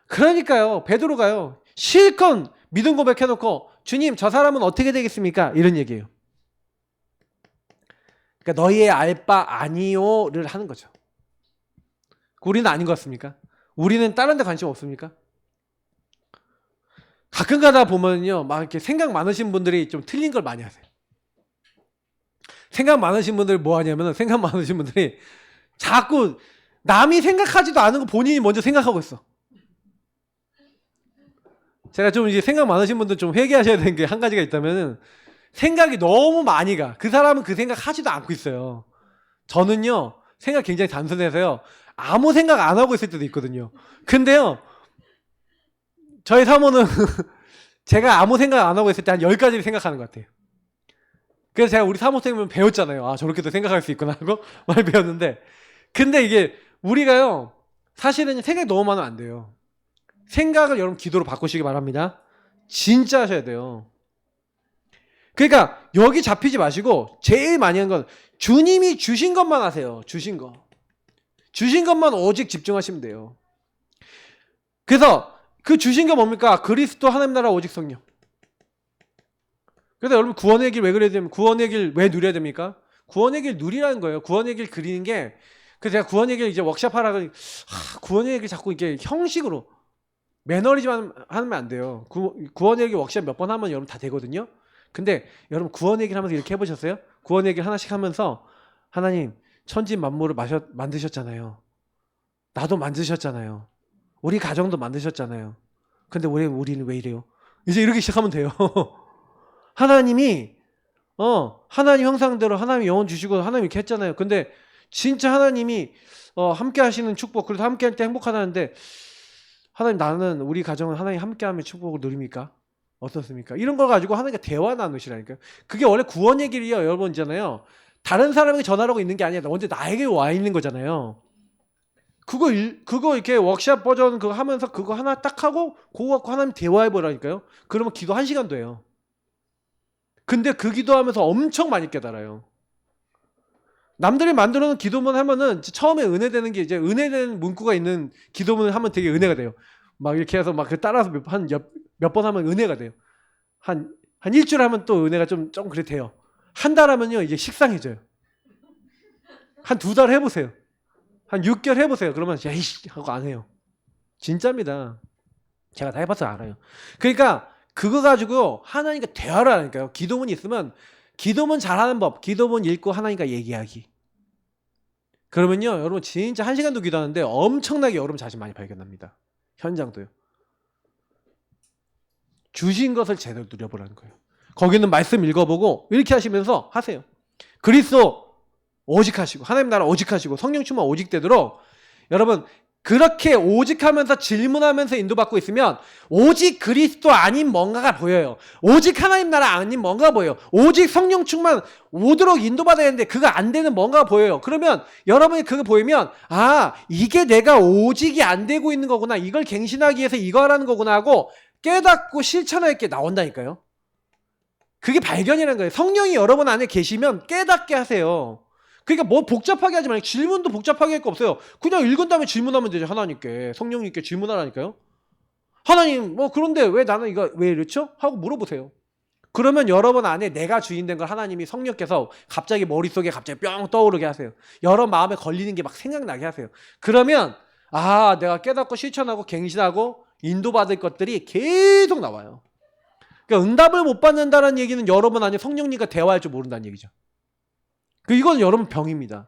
그러니까요, 베드로가요, 실컷 믿음 고백해놓고 주님, 저 사람은 어떻게 되겠습니까? 이런 얘기예요. 그러니까 너희의 알 바 아니요를 하는 거죠. 우리는 아닌 것 같습니까? 우리는 다른 데 관심 없습니까? 가끔 가다 보면요, 막 이렇게 생각 많으신 분들이 좀 틀린 걸 많이 하세요. 생각 많으신 분들이 뭐 하냐면, 생각 많으신 분들이 자꾸 남이 생각하지도 않은 거 본인이 먼저 생각하고 있어. 제가 좀 이제 생각 많으신 분들 좀 회개하셔야 되는 게 한 가지가 있다면은, 생각이 너무 많이 가. 그 사람은 그 생각 하지도 않고 있어요. 저는요, 생각 굉장히 단순해서요, 아무 생각 안 하고 있을 때도 있거든요. 근데요, 저희 사모는 제가 아무 생각 안 하고 있을 때 한 10가지를 생각하는 것 같아요. 그래서 제가 우리 사모님은 배웠잖아요. 저렇게도 생각할 수 있구나 하고 많이 배웠는데, 근데 이게 우리가요, 사실은 생각이 너무 많으면 안 돼요. 생각을 여러분 기도로 바꾸시기 바랍니다. 진짜 하셔야 돼요. 그러니까 여기 잡히지 마시고 제일 많이 하는 건 주님이 주신 것만 하세요. 주신 거. 주신 것만 오직 집중하시면 돼요. 그래서 그 주신 게 뭡니까? 그리스도 하나님 나라 오직 성령. 그래서 여러분 구원의 길 왜 그래야 됩니까? 구원의 길 왜 누려야 됩니까? 구원의 길 누리라는 거예요. 구원의 길 그리는 게, 그래서 제가 구원의 길 이제 워크샵 하라고, 구원의 길 자꾸 이렇게 형식으로 매너리즘 하면 안 돼요. 구원의 길 워크샵 몇 번 하면 여러분 다 되거든요. 근데 여러분 구원의 길 하면서 이렇게 해보셨어요? 구원의 길 하나씩 하면서 하나님 천지 만물을 만드셨잖아요. 나도 만드셨잖아요. 우리 가정도 만드셨잖아요. 근데 우리는 왜 이래요? 이제 이렇게 시작하면 돼요. 하나님이 하나님 형상대로 하나님 영혼 주시고 하나님 이렇게 했잖아요. 근데 진짜 하나님이 함께 하시는 축복, 그래도 함께 할 때 행복하다는데 하나님 나는 우리 가정은 하나님 함께 하면 축복을 누립니까? 어떻습니까? 이런 걸 가지고 하나님과 대화 나누시라니까요. 그게 원래 구원의 길이요. 여러분 있잖아요. 다른 사람에게 전하라고 있는 게 아니라 먼저 나에게 와 있는 거잖아요. 그거 이렇게 워크샵 버전 그거 하면서 그거 하나 딱 하고 그거 갖고 하나님 대화해 보라니까요. 그러면 기도 1시간도 해요. 근데 그 기도하면서 엄청 많이 깨달아요. 남들이 만들어 놓은 기도문 하면은 처음에 은혜되는 게 이제 은혜되는 문구가 있는 기도문을 하면 되게 은혜가 돼요. 막 이렇게 해서 막 그 따라서 몇 번 하면 은혜가 돼요. 한 일주일 하면 또 은혜가 좀 그래 돼요. 한 달 하면요 이제 식상해져요. 한 2달 해보세요. 한 6개월 해보세요. 그러면 야이씨 하고 안 해요. 진짜입니다. 제가 다 해봐서 알아요. 그러니까 그거 가지고 하나님과 대화를 하니까요. 기도문이 있으면 기도문 잘하는 법, 기도문 읽고 하나님과 얘기하기. 그러면요 여러분 진짜 1시간도 기도하는데 엄청나게 여러분 자신 많이 발견합니다. 현장도요. 주신 것을 제대로 누려보라는 거예요. 거기는 말씀 읽어보고 이렇게 하시면서 하세요. 그리스도 오직 하시고 하나님 나라 오직 하시고 성령 충만 오직 되도록 여러분 그렇게 오직 하면서 질문하면서 인도받고 있으면 오직 그리스도 아닌 뭔가가 보여요. 오직 하나님 나라 아닌 뭔가가 보여요. 오직 성령 충만 오도록 인도받아야 되는데 그거 안 되는 뭔가가 보여요. 그러면 여러분이 그거 보이면 이게 내가 오직이 안 되고 있는 거구나. 이걸 갱신하기 위해서 이거 하라는 거구나 하고 깨닫고 실천할 게 나온다니까요. 그게 발견이라는 거예요. 성령이 여러분 안에 계시면 깨닫게 하세요. 그러니까 뭐 복잡하게 하지 말고 질문도 복잡하게 할 거 없어요. 그냥 읽은 다음에 질문하면 되죠. 하나님께. 성령님께 질문하라니까요. 하나님 그런데 왜 나는 이거 왜 이렇죠? 하고 물어보세요. 그러면 여러분 안에 내가 주인 된 걸 하나님이 성령께서 갑자기 머릿속에 갑자기 뿅 떠오르게 하세요. 여러분 마음에 걸리는 게 막 생각나게 하세요. 그러면 내가 깨닫고 실천하고 갱신하고 인도받을 것들이 계속 나와요. 그러니까 응답을 못 받는다는 얘기는 여러분 안에 성령님과 대화할 줄 모른다는 얘기죠. 이건 여러분 병입니다.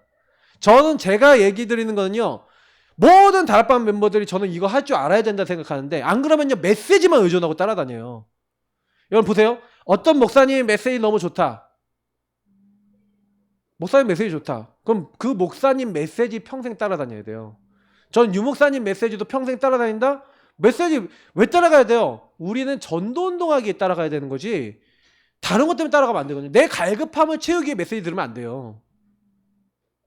저는 제가 얘기 드리는 거는요. 모든 다락방 멤버들이 저는 이거 할 줄 알아야 된다 생각하는데 안 그러면요 메시지만 의존하고 따라다녀요. 여러분 보세요. 어떤 목사님 메시지 너무 좋다. 목사님 메시지 좋다. 그럼 그 목사님 메시지 평생 따라다녀야 돼요. 전 유 목사님 메시지도 평생 따라다닌다? 메시지 왜 따라가야 돼요? 우리는 전도운동하기에 따라가야 되는 거지 다른 것 때문에 따라가면 안 되거든요. 내 갈급함을 채우기 위해 메시지 들으면 안 돼요.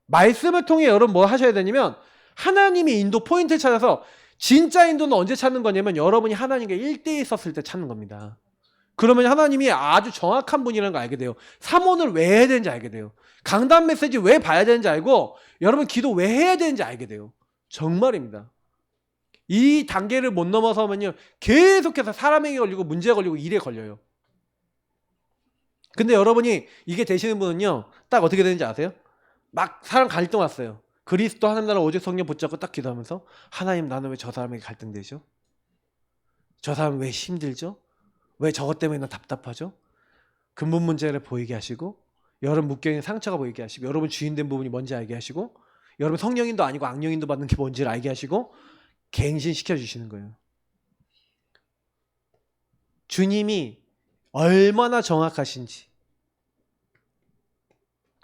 말씀을 통해 여러분 뭐 하셔야 되냐면 하나님이 인도 포인트를 찾아서 진짜 인도는 언제 찾는 거냐면 여러분이 하나님과 1대1 썼을 때 찾는 겁니다. 그러면 하나님이 아주 정확한 분이라는 걸 알게 돼요. 사모를 왜 해야 되는지 알게 돼요. 강단 메시지 왜 봐야 되는지 알고 여러분 기도 왜 해야 되는지 알게 돼요. 정말입니다. 이 단계를 못 넘어서면요 계속해서 사람에게 걸리고 문제가 걸리고 일에 걸려요. 근데 여러분이 이게 되시는 분은요 딱 어떻게 되는지 아세요? 막 사람 갈등 왔어요. 그리스도 하나님 나라 오직 성령 붙잡고 딱 기도하면서 하나님 나는 왜 저 사람에게 갈등되죠? 저 사람 왜 힘들죠? 왜 저것 때문에 나 답답하죠? 근본 문제를 보이게 하시고 여러분 묶여있는 상처가 보이게 하시고 여러분 주인된 부분이 뭔지 알게 하시고 여러분 성령인도 아니고 악령인도 받는 게 뭔지를 알게 하시고 갱신시켜 주시는 거예요. 주님이 얼마나 정확하신지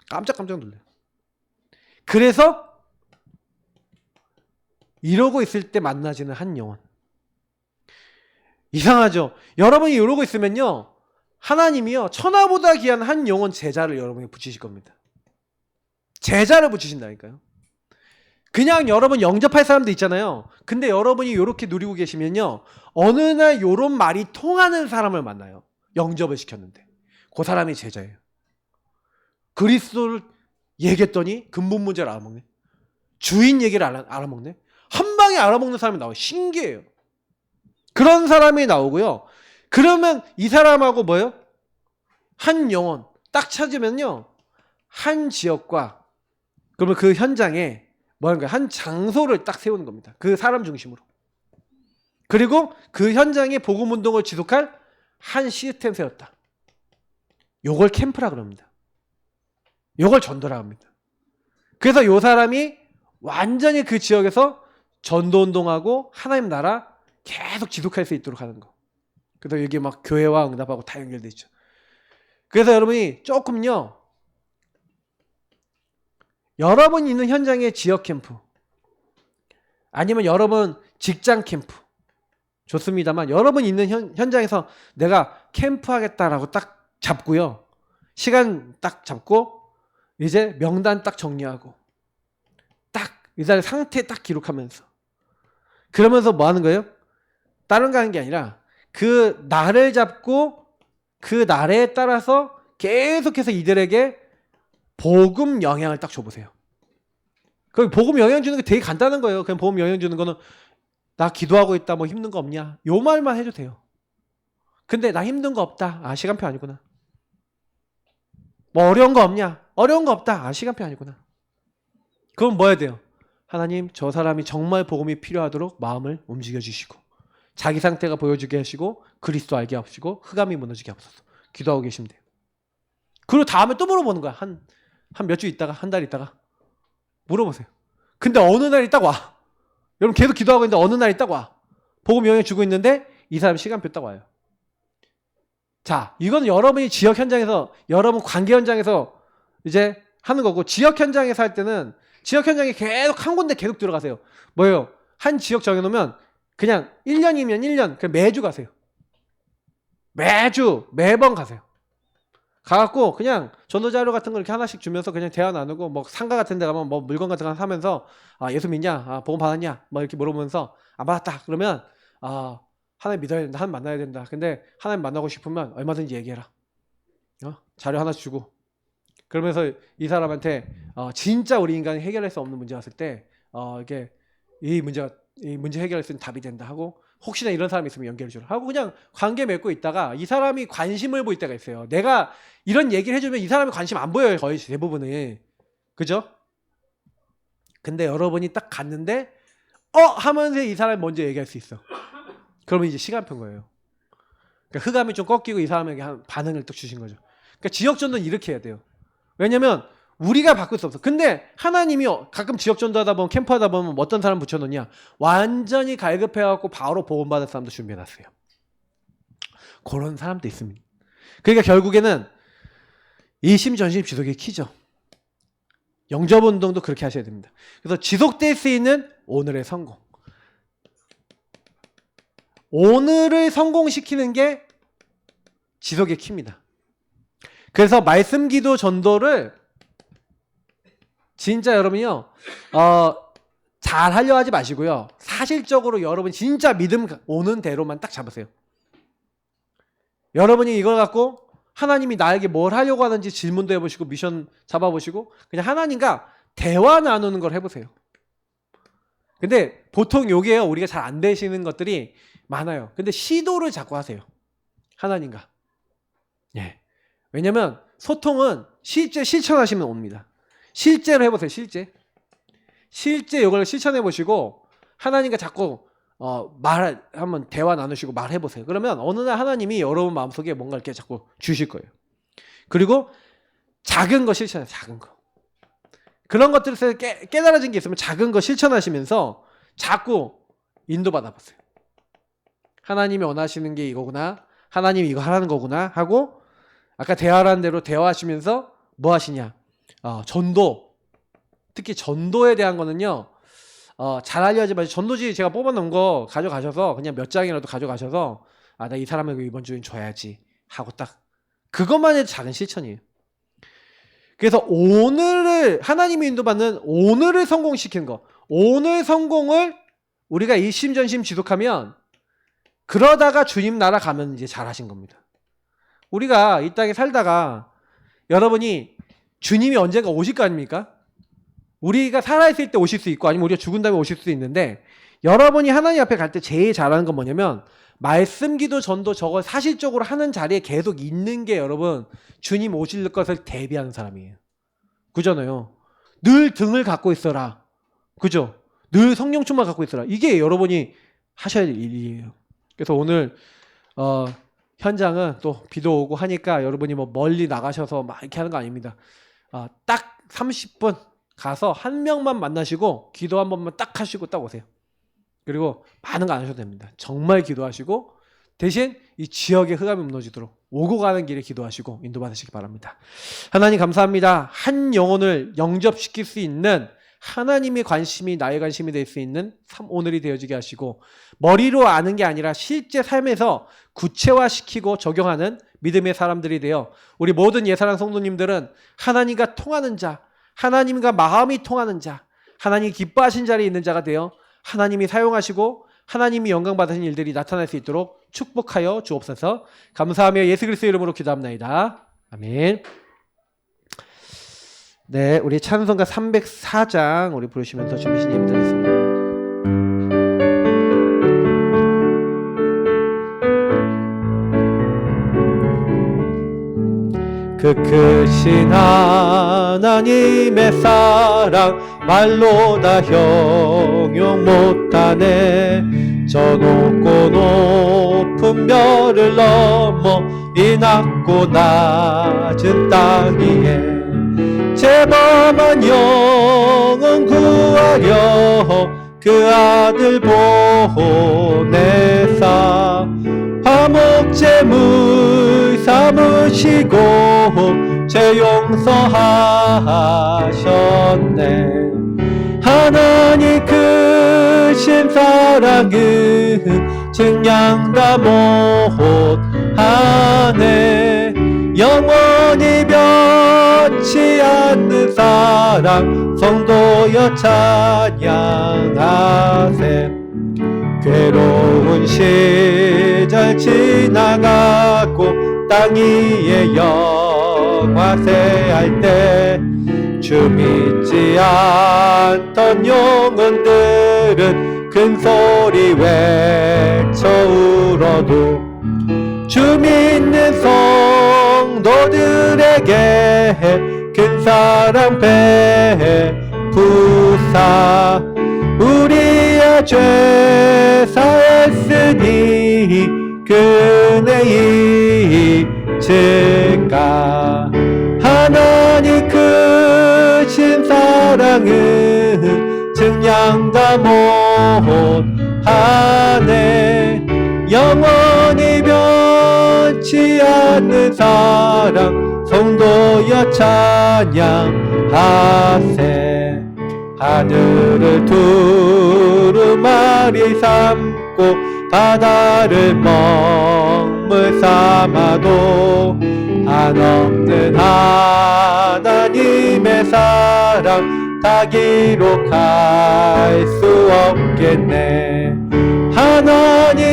깜짝깜짝 놀라요. 그래서 이러고 있을 때 만나지는 한 영혼. 이상하죠? 여러분이 이러고 있으면요 하나님이요 천하보다 귀한 한 영혼 제자를 여러분이 붙이실 겁니다. 제자를 붙이신다니까요. 그냥 여러분 영접할 사람도 있잖아요. 근데 여러분이 이렇게 누리고 계시면요 어느 날 이런 말이 통하는 사람을 만나요. 영접을 시켰는데 그 사람이 제자예요. 그리스도를 얘기했더니 근본 문제를 알아먹네. 주인 얘기를 알아먹네. 한 방에 알아먹는 사람이 나와요. 신기해요. 그런 사람이 나오고요. 그러면 이 사람하고 뭐예요? 한 영혼 딱 찾으면요. 한 지역과 그러면 그 현장에 뭐하는 거야? 한 장소를 딱 세우는 겁니다. 그 사람 중심으로. 그리고 그 현장에 복음운동을 지속할 한 시스템 세웠다. 요걸 캠프라 그럽니다. 요걸 전도라 합니다. 그래서 요 사람이 완전히 그 지역에서 전도운동하고 하나님 나라 계속 지속할 수 있도록 하는 거. 그래서 여기 막 교회와 응답하고 다 연결돼 있죠. 그래서 여러분이 조금요. 여러분 있는 현장의 지역 캠프 아니면 여러분 직장 캠프 좋습니다만 여러분 있는 현장에서 내가 캠프 하겠다라고 딱 잡고요. 시간 딱 잡고 이제 명단 딱 정리하고 딱 이 사람의 상태 딱 기록하면서 그러면서 뭐 하는 거예요? 다른 거 하는 게 아니라 그 날을 잡고 그 날에 따라서 계속해서 이들에게 복음 영향을 딱 줘보세요. 그 복음 영향 주는 게 되게 간단한 거예요. 그냥 복음 영향 주는 거는 나 기도하고 있다 뭐 힘든 거 없냐 요 말만 해도 돼요. 근데 나 힘든 거 없다. 아 시간표 아니구나. 뭐 어려운 거 없냐? 어려운 거 없다. 아 시간표 아니구나. 그럼 뭐 해야 돼요? 하나님 저 사람이 정말 복음이 필요하도록 마음을 움직여 주시고 자기 상태가 보여주게 하시고 그리스도 알게 하시고 흑암이 무너지게 하옵소서. 기도하고 계시면 돼요. 그리고 다음에 또 물어보는 거야. 한 몇 주 있다가 한 달 있다가 물어보세요. 근데 어느 날이 딱 와. 여러분 계속 기도하고 있는데 어느 날이 딱 와. 복음 영향 주고 있는데 이 사람 시간표 딱 와요. 자, 이건 여러분이 지역 현장에서 여러분 관계 현장에서 이제 하는 거고 지역 현장에서 할 때는 지역 현장에 계속 한 군데 계속 들어가세요. 뭐예요? 한 지역 정해놓으면 그냥 1년이면 1년 그냥 매주 가세요. 매번 가세요. 가갖고 그냥 전도자료 같은 거 이렇게 하나씩 주면서 그냥 대화 나누고 뭐 상가 같은 데 가면 뭐 물건 같은 거 사면서 아 예수 믿냐? 아 복음 받았냐? 뭐 이렇게 물어보면서 아 받았다. 그러면 아 하나님 믿어야 된다. 하나님 만나야 된다. 근데 하나님 만나고 싶으면 얼마든지 얘기해라. 자료 하나씩 주고 그러면서 이 사람한테 진짜 우리 인간이 해결할 수 없는 문제 왔을 때 이게 이 문제 해결할 수 있는 답이 된다 하고 혹시나 이런 사람이 있으면 연결해 주라 하고 그냥 관계 맺고 있다가 이 사람이 관심을 보일 때가 있어요. 내가 이런 얘기를 해주면 이 사람이 관심 안 보여요. 거의 대부분은. 그죠? 근데 여러분이 딱 갔는데 하면서 이 사람이 먼저 얘기할 수 있어. 그러면 이제 시간표인 거예요. 그러니까 흑암이 좀 꺾이고 이 사람에게 한 반응을 딱 주신 거죠. 그러니까 지역전도는 이렇게 해야 돼요. 왜냐면 우리가 바꿀 수 없어. 근데 하나님이 가끔 지역전도 하다 보면 캠프 하다 보면 어떤 사람 붙여놓냐. 완전히 갈급해갖고 바로 복음받을 사람도 준비해놨어요. 그런 사람도 있습니다. 그러니까 결국에는 일심전심 지속이 키죠. 영접운동도 그렇게 하셔야 됩니다. 그래서 지속될 수 있는 오늘의 성공. 오늘을 성공시키는 게 지속의 키입니다. 그래서 말씀 기도 전도를 진짜 여러분이요 잘 하려 하지 마시고요. 사실적으로 여러분 진짜 믿음 오는 대로만 딱 잡으세요. 여러분이 이걸 갖고 하나님이 나에게 뭘 하려고 하는지 질문도 해보시고 미션 잡아보시고 그냥 하나님과 대화 나누는 걸 해보세요. 근데 보통 요게요 우리가 잘 안 되시는 것들이 많아요. 근데 시도를 자꾸 하세요. 하나님과. 예. 왜냐면 소통은 실제 실천하시면 옵니다. 실제로 해보세요. 실제 이걸 실천해 보시고 하나님과 자꾸 한번 대화 나누시고 말해보세요. 그러면 어느 날 하나님이 여러분 마음속에 뭔가 이렇게 자꾸 주실 거예요. 그리고 작은 거 실천해요. 작은 거. 그런 것들에서 깨달아진 게 있으면 작은 거 실천하시면서 자꾸 인도받아 보세요. 하나님이 원하시는 게 이거구나. 하나님이 이거 하라는 거구나 하고 아까 대화라는 대로 대화하시면서 뭐 하시냐. 전도. 특히 전도에 대한 거는요. 잘 알려지만 전도지 제가 뽑아놓은 거 가져가셔서 그냥 몇 장이라도 가져가셔서 나 이 사람에게 이번 주엔 줘야지 하고 딱 그것만 해도 작은 실천이에요. 그래서 오늘을 하나님이 인도받는 오늘을 성공시키는 거 오늘 성공을 우리가 일심전심 지속하면 그러다가 주님 나라 가면 이제 잘하신 겁니다. 우리가 이 땅에 살다가 여러분이 주님이 언젠가 오실 거 아닙니까? 우리가 살아있을 때 오실 수 있고 아니면 우리가 죽은 다음에 오실 수 있는데 여러분이 하나님 앞에 갈 때 제일 잘하는 건 뭐냐면 말씀 기도 전도 저걸 사실적으로 하는 자리에 계속 있는 게 여러분 주님 오실 것을 대비하는 사람이에요. 그잖아요. 늘 등을 갖고 있어라. 그죠? 늘 성령 충만 갖고 있어라. 이게 여러분이 하셔야 될 일이에요. 그래서 오늘 현장은 또 비도 오고 하니까 여러분이 뭐 멀리 나가셔서 막 이렇게 하는 거 아닙니다. 딱 30분 가서 한 명만 만나시고 기도 한 번만 딱 하시고 딱 오세요. 그리고 많은 거 안 하셔도 됩니다. 정말 기도하시고 대신 이 지역의 흑암이 무너지도록 오고 가는 길에 기도하시고 인도받으시기 바랍니다. 하나님 감사합니다. 한 영혼을 영접시킬 수 있는 하나님의 관심이 나의 관심이 될 수 있는 오늘이 되어지게 하시고 머리로 아는 게 아니라 실제 삶에서 구체화시키고 적용하는 믿음의 사람들이 되어 우리 모든 예사랑 성도님들은 하나님과 통하는 자, 하나님과 마음이 통하는 자, 하나님이 기뻐하신 자리에 있는 자가 되어 하나님이 사용하시고 하나님이 영광 받으신 일들이 나타날 수 있도록 축복하여 주옵소서. 감사하며 예수 그리스도의 이름으로 기도합나이다. 아멘. 네, 우리 찬송가 304장 우리 부르시면서 준비신 예배 드리겠습니다. 그 크신 하나님의 사랑 말로 다 형용 못하네. 저 높고 높은 별을 넘어 이 낮고 낮은 땅 위에 죄범한 영혼 구하려 그 아들 보내사 화목제물 삼으시고 죄 용서하셨네. 하나님 크신 사랑은 증량 다 못하네. 영원히 변치 않는 사랑 성도여 찬양하세. 괴로운 시절 지나가고 땅 위에 영화세할 때 주 믿지 않던 영혼들은 큰 소리 외쳐 울어도 주 믿는 성도들에게 큰 사랑 베푸사 우리의 죄 사했으니 그네 잊을까. 하나님 크신 사랑은 증량 다 못하네. 영원히 변치 않는 사랑 성도여 찬양하세. 하늘을 두루마리 삼고 바다를 먹물 삼아도 한없는 하나님의 사랑 다 기록할 수 없겠네.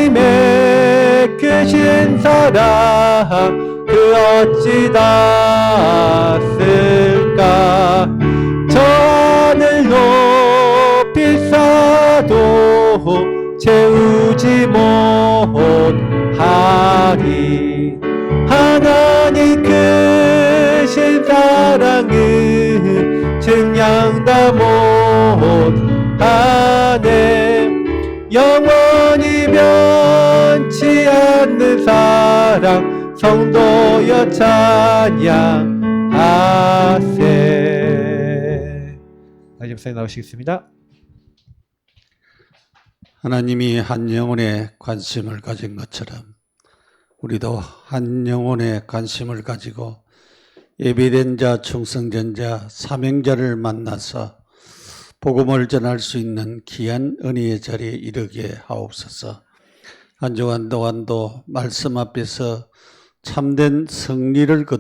하나님의 크신 사랑 그 어찌 다 쓸까. 저 하늘 높이 쌓아도 채우지 못하리. 하나님 크신 사랑은 증량 다 못하네. 영원히 변치 않는 사랑 성도여 찬양하세. 다시 목사님 나오시겠습니다.
하나님이 한 영혼에 관심을 가진 것처럼 우리도 한 영혼에 관심을 가지고 예비된 자, 충성된 자, 사명자를 만나서 복음을 전할 수 있는 귀한 은혜의 자리에 이르게 하옵소서. 한 주간 동안도 말씀 앞에서 참된 승리를 거두어